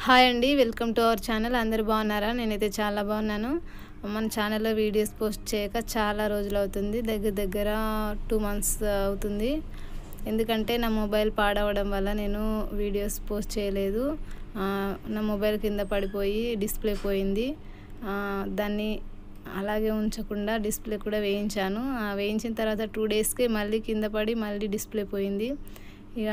Hi అండి, welcome to our channel. అందరూ బాగున్నారా? నేనైతే చాలా బాగున్నాను. మన ఛానల్లో వీడియోస్ పోస్ట్ చేయక చాలా రోజులు అవుతుంది, దగ్గర 2 months అవుతుంది. ఎందుకంటే నా మొబైల్ పాడవడం వల్ల నేను వీడియోస్ పోస్ట్ చేయలేదు. నా మొబైల్ కింద పడిపోయి డిస్ప్లే పోయింది. దాన్ని అలాగే ఉంచకుండా డిస్ప్లే కూడా వేయించాను. వేయించిన తర్వాత 2 daysకి మళ్ళీ కింద పడి మళ్ళీ డిస్ప్లే పోయింది. ఇక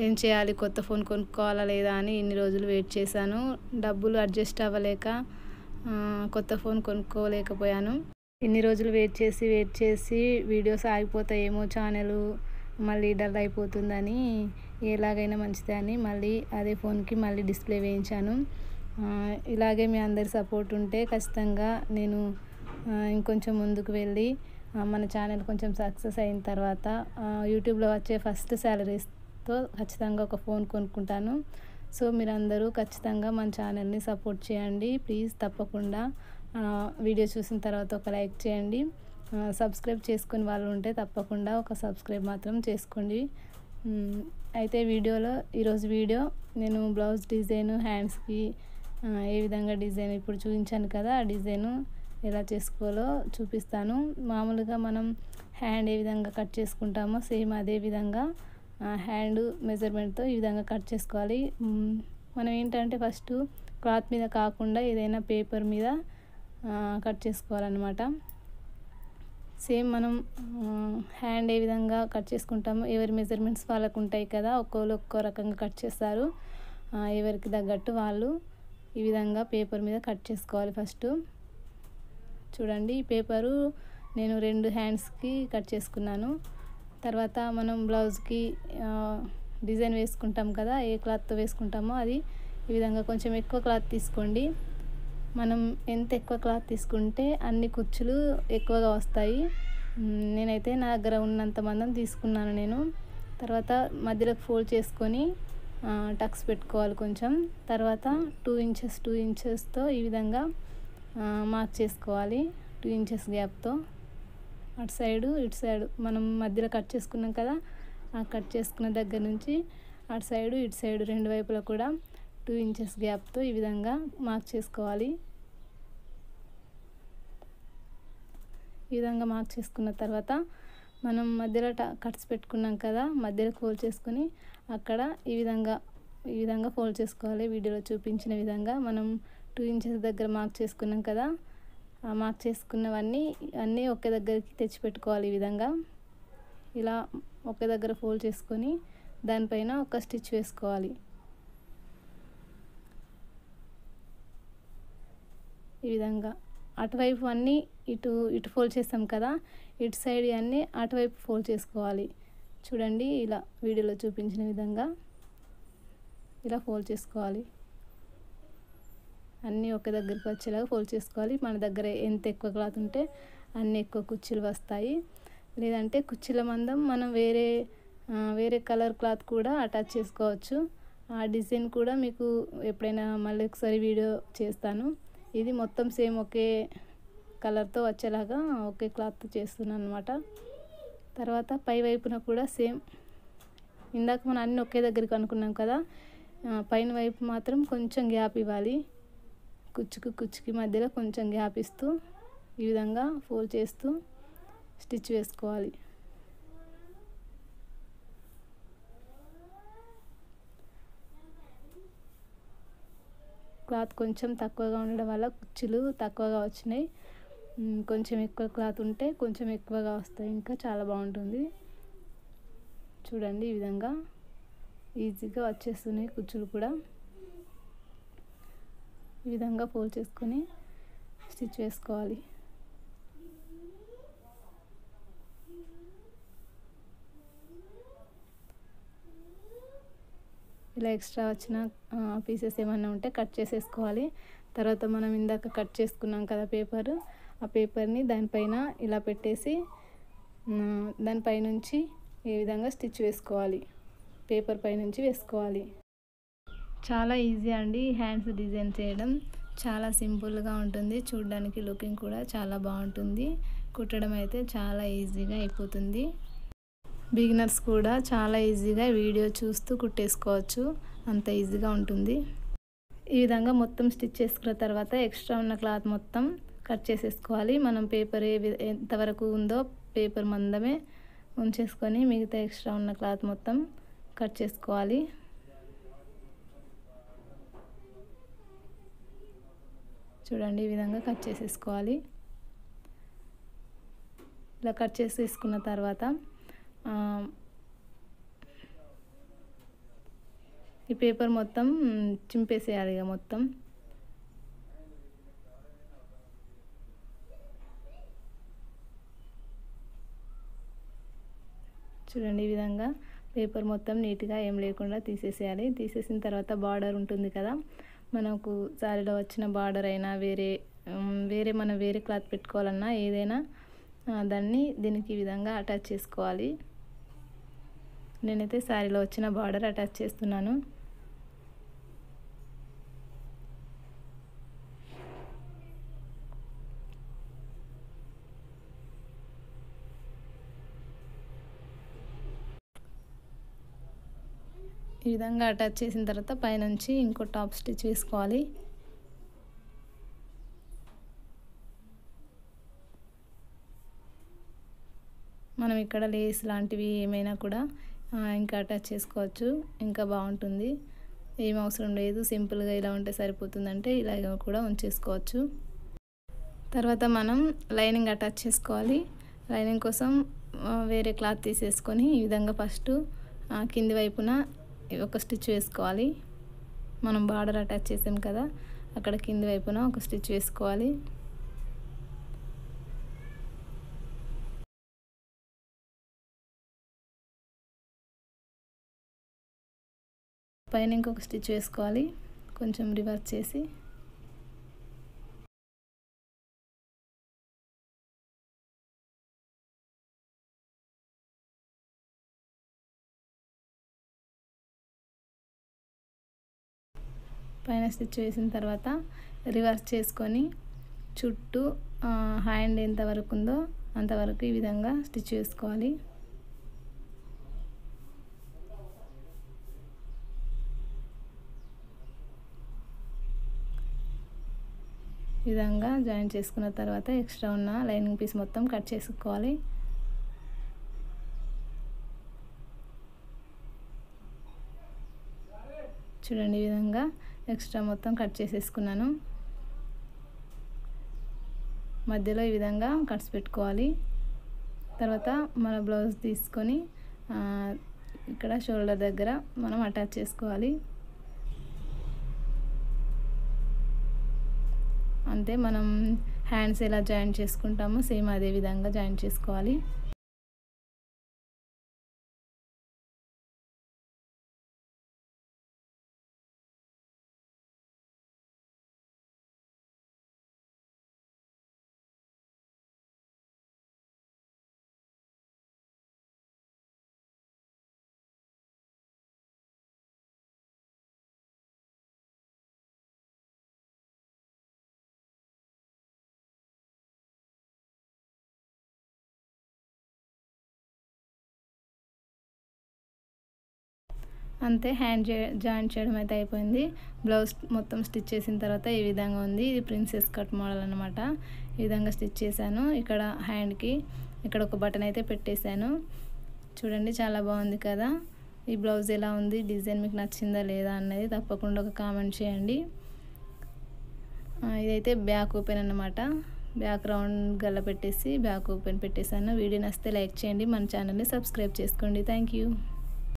ఏం చేయాలి, కొత్త ఫోన్ కొనుక్కోవాలా లేదా అని ఇన్ని రోజులు వెయిట్ చేశాను. డబ్బులు అడ్జస్ట్ అవ్వలేక కొత్త ఫోన్ కొనుక్కోలేకపోయాను. ఇన్ని రోజులు వెయిట్ చేసి వీడియోస్ ఆగిపోతాయేమో, ఛానల్ మళ్ళీ డల్ అయిపోతుందని ఎలాగైనా మంచిదే అని మళ్ళీ అదే ఫోన్కి మళ్ళీ డిస్ప్లే వేయించాను. ఇలాగే మీ అందరి సపోర్ట్ ఉంటే ఖచ్చితంగా నేను ఇంకొంచెం ముందుకు వెళ్ళి మన ఛానల్ కొంచెం సక్సెస్ అయిన తర్వాత యూట్యూబ్లో వచ్చే ఫస్ట్ శాలరీస్తో ఖచ్చితంగా ఒక ఫోన్ కొనుక్కుంటాను. సో మీరందరూ ఖచ్చితంగా మన ఛానల్ని సపోర్ట్ చేయండి ప్లీజ్. తప్పకుండా వీడియో చూసిన తర్వాత ఒక లైక్ చేయండి. సబ్స్క్రైబ్ చేసుకుని వాళ్ళు ఉంటే తప్పకుండా ఒక సబ్స్క్రైబ్ మాత్రం చేసుకోండి. అయితే ఈరోజు వీడియో నేను బ్లౌజ్ డిజైన్, హ్యాండ్స్కి ఏ విధంగా డిజైన్ ఇప్పుడు చూపించాను కదా, ఆ డిజైను ఎలా చేసుకోవాలో చూపిస్తాను. మామూలుగా మనం హ్యాండ్ ఏ విధంగా కట్ చేసుకుంటామో సేమ్ అదే విధంగా హ్యాండ్ మెజర్మెంట్తో ఈ విధంగా కట్ చేసుకోవాలి. మనం ఏంటంటే ఫస్ట్ క్లాత్ మీద కాకుండా ఏదైనా పేపర్ మీద కట్ చేసుకోవాలన్నమాట. సేమ్ మనం హ్యాండ్ ఏ విధంగా కట్ చేసుకుంటామో ఎవరి మెజర్మెంట్స్ వాళ్ళకు ఉంటాయి కదా, ఒక్కో రకంగా కట్ చేస్తారు. ఎవరికి తగ్గట్టు వాళ్ళు ఈ విధంగా పేపర్ మీద కట్ చేసుకోవాలి. ఫస్ట్ చూడండి, ఈ పేపరు నేను 2 హ్యాండ్స్కి కట్ చేసుకున్నాను. తర్వాత మనం బ్లౌజ్కి డిజైన్ వేసుకుంటాం కదా, ఏ క్లాత్తో వేసుకుంటామో అది ఈ విధంగా కొంచెం ఎక్కువ క్లాత్ తీసుకోండి. మనం ఎంత ఎక్కువ క్లాత్ తీసుకుంటే అన్ని కుచ్చులు ఎక్కువగా వస్తాయి. నేనైతే నా దగ్గర ఉన్నంత మందం తీసుకున్నాను నేను. తర్వాత మధ్యలోకి ఫోల్డ్ చేసుకొని టక్స్ పెట్టుకోవాలి కొంచెం. తర్వాత 2 ఇంచెస్తో ఈ విధంగా మార్క్ చేసుకోవాలి. 2 inches గ్యాప్తో అటు సైడు ఇటు సైడు మనం మధ్యలో కట్ చేసుకున్నాం కదా, ఆ కట్ చేసుకున్న దగ్గర నుంచి అటు సైడు ఇటు సైడు 2 వైపులా కూడా 2 inches గ్యాప్తో ఈ విధంగా మార్క్ చేసుకోవాలి. ఈ విధంగా మార్క్ చేసుకున్న తర్వాత మనం మధ్యలో కట్స్ పెట్టుకున్నాం కదా, మధ్యలో ఫోల్డ్ చేసుకొని అక్కడ ఈ విధంగా ఫోల్డ్ చేసుకోవాలి. వీడియోలో చూపించిన విధంగా మనం 2 inches దగ్గర మార్క్ చేసుకున్నాం కదా, ఆ మార్క్ చేసుకున్నవన్నీ ఒకే దగ్గరికి తెచ్చి పెట్టుకోవాలి. ఈ విధంగా ఇలా ఒకే దగ్గర ఫోల్డ్ చేసుకొని దానిపైన ఒక స్టిచ్ వేసుకోవాలి. ఈ విధంగా అటువైపు అన్నీ ఇటు ఫోల్డ్ చేస్తాం కదా, ఇటు సైడ్ అన్నీ అటువైపు ఫోల్డ్ చేసుకోవాలి. చూడండి, ఇలా వీడియోలో చూపించిన విధంగా ఇలా ఫోల్డ్ చేసుకోవాలి. అన్నీ ఒకే దగ్గరికి వచ్చేలాగా ఫోల్డ్ చేసుకోవాలి. మన దగ్గర ఎంత ఎక్కువ క్లాత్ ఉంటే అన్ని ఎక్కువ కుర్చీలు వస్తాయి. లేదంటే కుర్చీల మందం మనం వేరే కలర్ క్లాత్ కూడా అటాచ్ చేసుకోవచ్చు. ఆ డిజైన్ కూడా మీకు ఎప్పుడైనా మళ్ళీ ఒకసారి వీడియో చేస్తాను. ఇది మొత్తం సేమ్ ఒకే కలర్తో వచ్చేలాగా ఒకే క్లాత్ చేస్తున్నాను అనమాట. తర్వాత పై వైపున కూడా సేమ్ ఇందాక మనం అన్నీ ఒకే దగ్గరికి అనుకున్నాం కదా, పైన వైపు మాత్రం కొంచెం గ్యాప్ ఇవ్వాలి. కుచ్చుకి మధ్యలో కొంచెం గ్యాప్ ఇస్తూ ఈ విధంగా ఫోల్డ్ చేస్తూ స్టిచ్ వేసుకోవాలి. క్లాత్ కొంచెం తక్కువగా ఉండడం వల్ల కుచ్చులు తక్కువగా వచ్చినాయి. కొంచెం ఎక్కువ క్లాత్ ఉంటే కొంచెం ఎక్కువగా వస్తాయి, ఇంకా చాలా బాగుంటుంది. చూడండి, ఈ విధంగా ఈజీగా వచ్చేస్తున్నాయి కుచ్చులు కూడా. ఈ విధంగా ఫోల్డ్ చేసుకొని స్టిచ్ వేసుకోవాలి. ఇలా ఎక్స్ట్రా వచ్చిన పీసెస్ ఏమైనా ఉంటే కట్ చేసేసుకోవాలి. తర్వాత మనం ఇందాక కట్ చేసుకున్నాం కదా పేపరు, ఆ పేపర్ని దానిపైన ఇలా పెట్టేసి దానిపైనుంచి ఈ విధంగా స్టిచ్ వేసుకోవాలి. పేపర్ పైనుంచి వేసుకోవాలి. చాలా ఈజీ అండి హ్యాండ్స్ డిజైన్ చేయడం. చాలా సింపుల్గా ఉంటుంది, చూడడానికి లుకింగ్ కూడా చాలా బాగుంటుంది. కుట్టడం అయితే చాలా ఈజీగా అయిపోతుంది. బిగినర్స్ కూడా చాలా ఈజీగా వీడియో చూస్తూ కుట్టేసుకోవచ్చు, అంత ఈజీగా ఉంటుంది. ఈ విధంగా మొత్తం స్టిచ్ చేసుకున్న తర్వాత ఎక్స్ట్రా ఉన్న క్లాత్ మొత్తం కట్ చేసేసుకోవాలి. మనం పేపర్ ఎంతవరకు ఉందో పేపర్ మందమే ఉంచేసుకొని మిగతా ఎక్స్ట్రా ఉన్న క్లాత్ మొత్తం కట్ చేసుకోవాలి. చూడండి, ఈ విధంగా కట్ చేసేసుకోవాలి. ఇలా కట్ చేసేసుకున్న తర్వాత ఈ పేపర్ మొత్తం చింపేసేయాలి. ఇక మొత్తం చూడండి, ఈ విధంగా పేపర్ మొత్తం నీట్గా ఏం లేకుండా తీసేసేయాలి. తీసేసిన తర్వాత బార్డర్ ఉంటుంది కదా, మనకు సారీలో వచ్చిన బార్డర్ అయినా మనం వేరే క్లాత్ పెట్టుకోవాలన్నా ఏదైనా దాన్ని దీనికి ఈ విధంగా అటాచ్ చేసుకోవాలి. నేనైతే సారీలో వచ్చిన బార్డర్ అటాచ్ చేస్తున్నాను. ఈ విధంగా అటాచ్ చేసిన తర్వాత పైనుంచి ఇంకో టాప్ స్టిచ్ వేసుకోవాలి. మనం ఇక్కడ లేస్ లాంటివి ఏమైనా కూడా ఇంకా అటాచ్ చేసుకోవచ్చు, ఇంకా బాగుంటుంది. ఏం అవసరం లేదు, సింపుల్గా ఇలా ఉంటే సరిపోతుందంటే ఇలాగ కూడా ఉంచేసుకోవచ్చు. తర్వాత మనం లైనింగ్ అటాచ్ చేసుకోవాలి. లైనింగ్ కోసం వేరే క్లాత్ తీసేసుకొని ఈ విధంగా ఫస్ట్ కింది వైపున ఒక స్టిచ్ వేసుకోవాలి. మనం బార్డర్ అటాచ్ చేసాం కదా, అక్కడ కింది వైపున ఒక స్టిచ్ వేసుకోవాలి. పైన ఇంకొక స్టిచ్ వేసుకోవాలి, కొంచెం రివర్స్ చేసి. పైన స్టిచ్ వేసిన తర్వాత రివర్స్ చేసుకొని చుట్టూ హ్యాండ్ ఎంతవరకు ఉందో అంతవరకు ఈ విధంగా స్టిచ్ వేసుకోవాలి. ఈ విధంగా జాయిన్ చేసుకున్న తర్వాత ఎక్స్ట్రా ఉన్న లైనింగ్ పీస్ మొత్తం కట్ చేసుకోవాలి. చూడండి, ఈ విధంగా ఎక్స్ట్రా మొత్తం కట్ చేసేసుకున్నాను. మధ్యలో ఈ విధంగా కట్స్ పెట్టుకోవాలి. తర్వాత మన బ్లౌజ్ తీసుకొని ఇక్కడ షోల్డర్ దగ్గర మనం అటాచ్ చేసుకోవాలి. అంతే, మనం హ్యాండ్స్ ఎలా జాయిన్ చేసుకుంటామో సేమ్ అదే విధంగా జాయిన్ చేసుకోవాలి. అంతే, హ్యాండ్ జాయిన్ చేయడం అయితే అయిపోయింది. బ్లౌజ్ మొత్తం స్టిచ్ చేసిన తర్వాత ఈ విధంగా ఉంది. ఇది ప్రిన్సెస్ కట్ మోడల్ అనమాట. ఈ విధంగా స్టిచ్ చేశాను. ఇక్కడ హ్యాండ్కి ఇక్కడ ఒక బటన్ అయితే పెట్టేశాను. చూడండి, చాలా బాగుంది కదా. ఈ బ్లౌజ్ ఎలా ఉంది, డిజైన్ మీకు నచ్చిందా లేదా అన్నది తప్పకుండా ఒక కామెంట్ చేయండి. ఇదైతే బ్యాక్ ఓపెన్ అన్నమాట. బ్యాక్ రౌండ్ గల్ల పెట్టేసి బ్యాక్ ఓపెన్ పెట్టేశాను. వీడియో నచ్చితే లైక్ చేయండి, మన ఛానల్ని సబ్స్క్రైబ్ చేసుకోండి. Thank you.